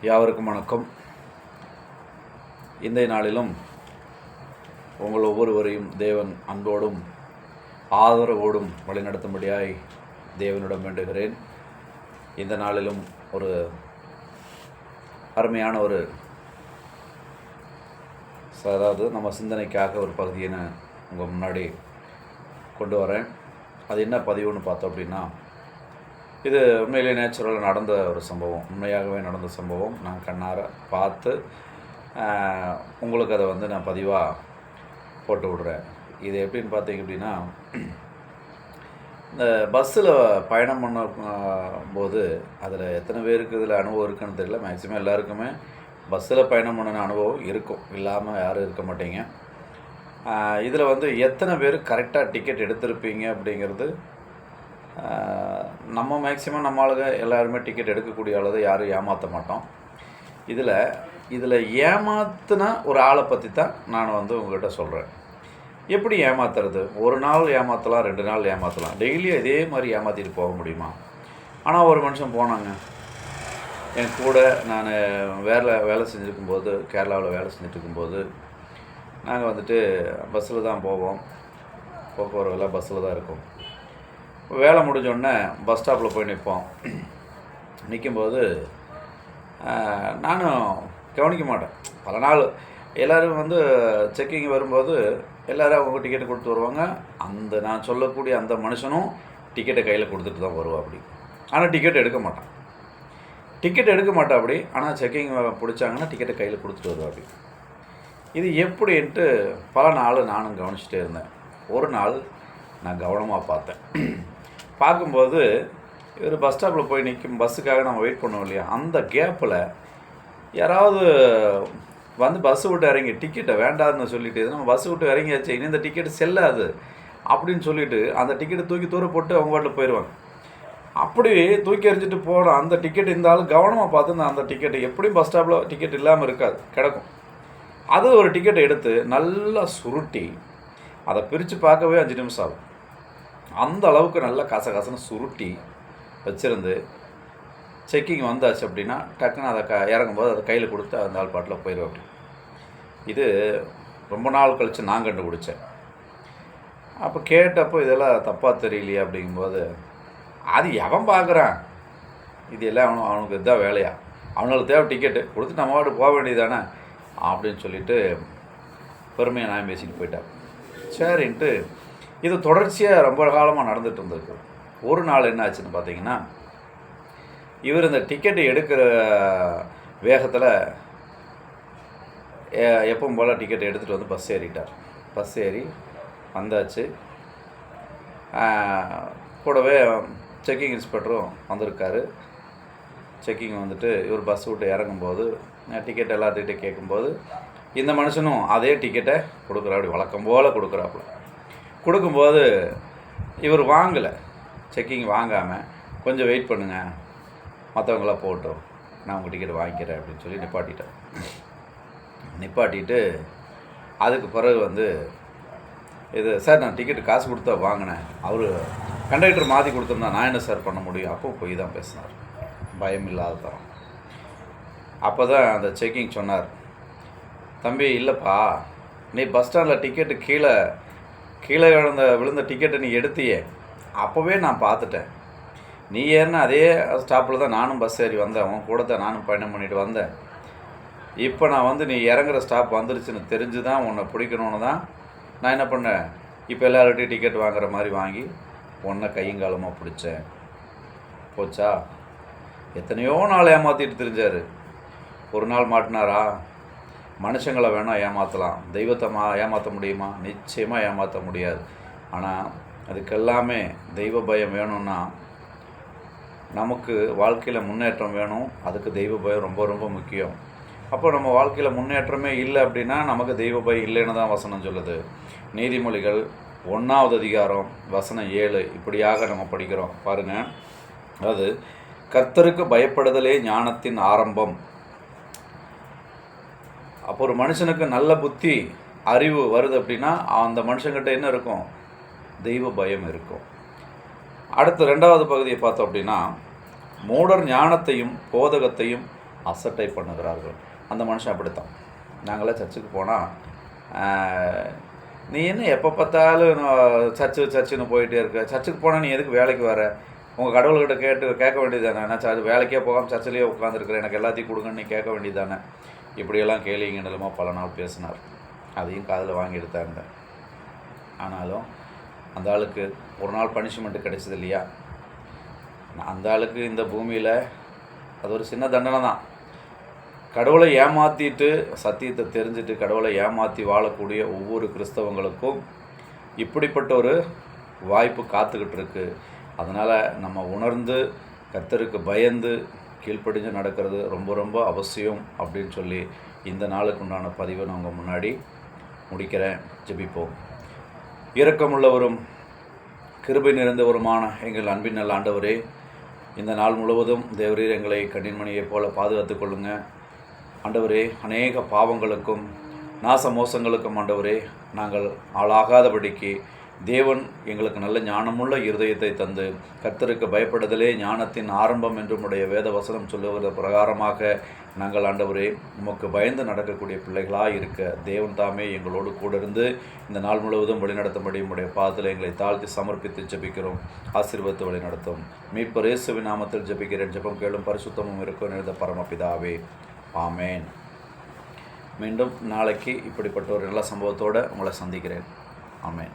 யாவருக்கும் வணக்கம். இந்த நாளிலும் உங்கள் ஒவ்வொருவரையும் தேவன் அன்போடும் ஆதரவோடும் வழிநடத்தும்படியாய் தேவனிடம் வேண்டுகிறேன். இந்த நாளிலும் ஒரு அருமையான அதாவது நம்ம சிந்தனைக்காக ஒரு பகுதியை நான் உங்கள் முன்னாடி கொண்டு வரேன். அது என்ன பதிவுன்னு பார்த்தோம் அப்படின்னா, இது உண்மையிலே நேச்சுரலாக நடந்த ஒரு சம்பவம், உண்மையாகவே நடந்த சம்பவம். நான் கண்ணார பார்த்து உங்களுக்கு அதை நான் பதிவாக போட்டு விடுறேன். இது எப்படின்னு பார்த்தீங்க அப்படின்னா, இந்த பஸ்ஸில் பயணம் பண்ண போது அதில் எத்தனை பேருக்கு இதில் அனுபவம் இருக்குன்னு தெரியல. மேக்ஸிமம் எல்லாருக்குமே பஸ்ஸில் பயணம் பண்ணின அனுபவம் இருக்கும், இல்லாமல் யாரும் இருக்க மாட்டீங்க. இதில் எத்தனை பேர் கரெக்டாக டிக்கெட் எடுத்திருப்பீங்க அப்படிங்கிறது, நம்ம மேக்ஸிமம் நம்ம ஆளுங்க எல்லாருமே டிக்கெட் எடுக்கக்கூடிய ஆளதை யாரும் ஏமாற்ற மாட்டோம். இதில் ஏமாத்தின ஒரு ஆளை பற்றி தான் நான் உங்கள்கிட்ட சொல்கிறேன். எப்படி ஏமாத்துறது? ஒரு நாள் ஏமாற்றலாம், 2 நாள் ஏமாற்றலாம், டெய்லியும் இதே மாதிரி ஏமாற்றிட்டு போக முடியுமா? ஆனால் ஒரு மனுஷன் போனாங்க, என் கூட நான் வேலை செஞ்சுருக்கும்போது, கேரளாவில் வேலை செஞ்சுட்ருக்கும்போது, நாங்கள் பஸ்ஸில் தான் போவோம். போக்குவரவுலாம் பஸ்ஸில் தான் இருக்கும். வேலை முடிஞ்சோடனே பஸ் ஸ்டாப்பில் போய் நிற்போம். நிற்கும்போது நானும் கவனிக்க மாட்டேன். பல நாள் எல்லோரும் செக்கிங் வரும்போது எல்லோரும் அவங்க டிக்கெட்டு கொடுத்து வருவாங்க. நான் சொல்லக்கூடிய அந்த மனுஷனும் டிக்கெட்டை கையில் கொடுத்துட்டு தான் வருவா அப்படி. ஆனால் டிக்கெட் எடுக்க மாட்டா அப்படி. ஆனால் செக்கிங் பிடிச்சாங்கன்னா டிக்கெட்டை கையில் கொடுத்துட்டு வருவா அப்படி. இது எப்படின்ட்டு பல நாள் நானும் கவனிச்சுட்டே இருந்தேன். ஒரு நாள் நான் கவனமாக பார்க்கும்போது ஒரு பஸ் ஸ்டாப்பில் போய் நிற்கும், பஸ்ஸுக்காக நம்ம வெயிட் பண்ணுவோம் இல்லையா, அந்த கேப்பில் யாராவது பஸ்ஸு விட்டு இறங்கி டிக்கெட்டை வேண்டாதுன்னு சொல்லிட்டு, நம்ம பஸ்ஸு விட்டு இறங்கியாச்சு, இனி இந்த டிக்கெட்டு செல்லாது அப்படின்னு சொல்லிவிட்டு அந்த டிக்கெட்டை தூக்கி தூர போட்டு அவங்க பாட்டில் போயிடுவாங்க. அப்படி தூக்கி எறிஞ்சிட்டு போகிற அந்த டிக்கெட் இந்த ஆள் கவனமாக பார்த்து அந்த டிக்கெட்டு எப்படியும் பஸ் ஸ்டாப்பில் டிக்கெட் இல்லாமல் இருக்காது, கிடக்கும். அது ஒரு டிக்கெட்டை எடுத்து நல்லா சுருட்டி அதை பிரித்து பார்க்கவே 5 நிமிஷம் ஆகும். அந்த அளவுக்கு நல்லா கசகசன்னு சுருட்டி வச்சுருந்து செக்கிங் வந்தாச்சு அப்படின்னா டக்குன்னு அதை இறங்கும்போது அதை கையில் கொடுத்து அந்த ஆள் பாட்டில் போயிடுவோம் அப்படி. இது ரொம்ப நாள் கழித்து நான் கண்டுபிடிச்சேன். அப்போ கேட்டப்போ இதெல்லாம் தப்பாக தெரியலையே அப்படிங்கும்போது, அது எவன் பார்க்குறான், இது எல்லாம் அவனுக்கு இதுதான் வேலையா, அவனுக்கு தேவை டிக்கெட்டு கொடுத்து நம்ம வாட்டு போக வேண்டியதானே அப்படின்னு சொல்லிட்டு பெருமையை நான் பேசிட்டு போயிட்டேன். சரின்ட்டு இது தொடர்ச்சியாக ரொம்ப காலமாக நடந்துகிட்டு இருந்திருக்கு. ஒரு நாள் என்ன ஆச்சுன்னு பார்த்தீங்கன்னா, இவர் இந்த டிக்கெட்டு எடுக்கிற வேகத்தில் எப்பவும் போல் டிக்கெட் எடுத்துகிட்டு பஸ் ஏறிட்டார். பஸ் ஏறி வந்தாச்சு. கூடவே செக்கிங் இன்ஸ்பெக்டரும் வந்திருக்காரு. செக்கிங் இவர் பஸ் விட்டு இறங்கும்போது டிக்கெட் எல்லாத்துக்கிட்டே கேட்கும்போது இந்த மனுஷனும் அதே டிக்கெட்டை கொடுக்குறா, அப்படி வழக்கம் போல் கொடுக்குறாப்புல. கொடுக்கும்போது இவர் வாங்கலை, செக்கிங் வாங்காமல் கொஞ்சம் வெயிட் பண்ணுங்கள், மற்றவங்களாம் போட்டோம், நான் உங்கள் டிக்கெட் வாங்கிக்கிறேன் அப்படின்னு சொல்லி நிப்பாட்டிட்டு அதுக்கு பிறகு இது சார் நான் டிக்கெட்டு காசு கொடுத்தா வாங்கினேன், அவர் கண்டக்டர் மாற்றி கொடுத்துருந்தா நான் என்ன சார் பண்ண முடியும், அப்போ போய் தான் பேசினார், பயம் இல்லாத தரம். அப்போ தான் அந்த செக்கிங் சொன்னார், தம்பி இல்லைப்பா, நீ பஸ் ஸ்டாண்டில் டிக்கெட்டு கீழே விழுந்த டிக்கெட்டை நீ எடுத்தியே, அப்போவே நான் பார்த்துட்டேன், நீ ஏறினா அதே ஸ்டாப்பில் தான் நானும் பஸ் ஏறி வந்தேன், உன் கூட தான் நானும் பயணம் பண்ணிட்டு வந்தேன். இப்போ நான் நீ இறங்குற ஸ்டாப் வந்துருச்சுன்னு தெரிஞ்சு தான் உன்னை பிடிக்கணுன்னு தான் நான் என்ன பண்ணேன், இப்போ எல்லார்கிட்டையும் டிக்கெட் வாங்குற மாதிரி வாங்கி உன்னை கையங்காலமாக பிடிச்சேன். போச்சா? எத்தனையோ நாள் ஏமாற்றிட்டு தெரிஞ்சார். ஒரு நாள் மாட்டினாரா? மனுஷங்களை வேணால் ஏமாற்றலாம், தெய்வத்தை ஏமாற்ற முடியுமா? நிச்சயமாக ஏமாற்ற முடியாது. ஆனால் அதுக்கெல்லாமே தெய்வ பயம் வேணும்னா, நமக்கு வாழ்க்கையில் முன்னேற்றம் வேணும், அதுக்கு தெய்வ பயம் ரொம்ப ரொம்ப முக்கியம். அப்போ நம்ம வாழ்க்கையில் முன்னேற்றமே இல்லை அப்படின்னா நமக்கு தெய்வ பயம் இல்லைன்னு தான் வசனம் சொல்லுது. நீதிமொழிகள் 1வது அதிகாரம் வசனம் 7 இப்படியாக நம்ம படிக்கிறோம் பாருங்கள். அதாவது கர்த்தருக்கு பயப்படுதலே ஞானத்தின் ஆரம்பம். அப்போ ஒரு மனுஷனுக்கு நல்ல புத்தி அறிவு வருது அப்படின்னா அந்த மனுஷங்கிட்ட என்ன இருக்கும்? தெய்வ பயம் இருக்கும். அடுத்து 2வது பகுதியை பார்த்தோம் அப்படின்னா, மூடர் ஞானத்தையும் போதகத்தையும் அசட்டை பண்ணுகிறார்கள். அந்த மனுஷன் அப்படித்தான். நாங்களாம் சர்ச்சுக்கு போனால், நீ என்ன எப்போ பார்த்தாலும் சர்ச்சுன்னு போயிட்டே இருக்க, சர்ச்சுக்கு போனால் நீ எதுக்கு வேலைக்கு வர, உங்கள் கடவுள்கிட்ட கேட்க வேண்டியது தானே, நான் வேலைக்கே போகாமல் சர்ச்சிலேயே உட்காந்துருக்குறேன், எனக்கு எல்லாத்தையும் கொடுங்கன்னு நீ கேட்க வேண்டியது தானே. இப்படியெல்லாம் கேலிங்க நிலமாக பல நாள் பேசினார். அதையும் காதில் வாங்கி எடுத்தாங்க. ஆனாலும் அந்த ஆளுக்கு ஒரு நாள் பனிஷ்மெண்ட்டு கிடைச்சது இல்லையா. அந்த ஆளுக்கு இந்த பூமியில் அது ஒரு சின்ன தண்டனை தான். கடவுளை ஏமாற்றிட்டு சத்தியத்தை தெரிஞ்சுட்டு கடவுளை ஏமாற்றி வாழக்கூடிய ஒவ்வொரு கிறிஸ்தவங்களுக்கும் இப்படிப்பட்ட ஒரு வாய்ப்பு காத்துக்கிட்டு இருக்கு. அதனால் நம்ம உணர்ந்து கர்த்தருக்கு பயந்து கீழ்ப்படிஞ்சு நடக்கிறது ரொம்ப ரொம்ப அவசியம் அப்படின்னு சொல்லி இந்த நாளுக்கு உண்டான பதிவை நான் உங்கள் முன்னாடி முடிக்கிறேன். ஜெபிப்போம். இரக்கமுள்ளவரும் கிருபை நிறைந்தவருமான எங்கள் அன்பின் நல்ல ஆண்டவரே, இந்த நாள் முழுவதும் தேவரீர் எங்களை கண்ணின்மணியைப் போல பாதுகாத்து கொள்ளுங்க ஆண்டவரே. அநேக பாவங்களுக்கும் நாச மோசங்களுக்கும் ஆண்டவரே நாங்கள் ஆளாகாதபடிக்கு தேவன் எங்களுக்கு நல்ல ஞானமுள்ள இருதயத்தை தந்து கர்த்தருக்கு பயப்படுதலே ஞானத்தின் ஆரம்பம் என்று உடைய வேத வசனம் சொல்லுவது பிரகாரமாக நாங்கள் ஆண்டவரே உமக்கு பயந்து நடக்கக்கூடிய பிள்ளைகளாக இருக்க தேவன் தாமே எங்களோடு கூட இருந்து இந்த நாள் முழுவதும் வழிநடத்தும்படி உடைய பாதத்தில் எங்களை தாழ்த்தி சமர்ப்பித்து ஜெபிக்கிறோம். ஆசீர்வதித்து வழிநடத்தும். மீட்பர் இயேசுவின் நாமத்தில் ஜெபிக்கிறேன். ஜெபம் கேளும் பரிசுத்தமும் இருக்கும் நிறைந்த பரமபிதாவே. ஆமேன். மீண்டும் நாளைக்கு இப்படிப்பட்ட ஒரு நல்ல சம்பவத்தோடு உங்களை சந்திக்கிறேன். ஆமேன்.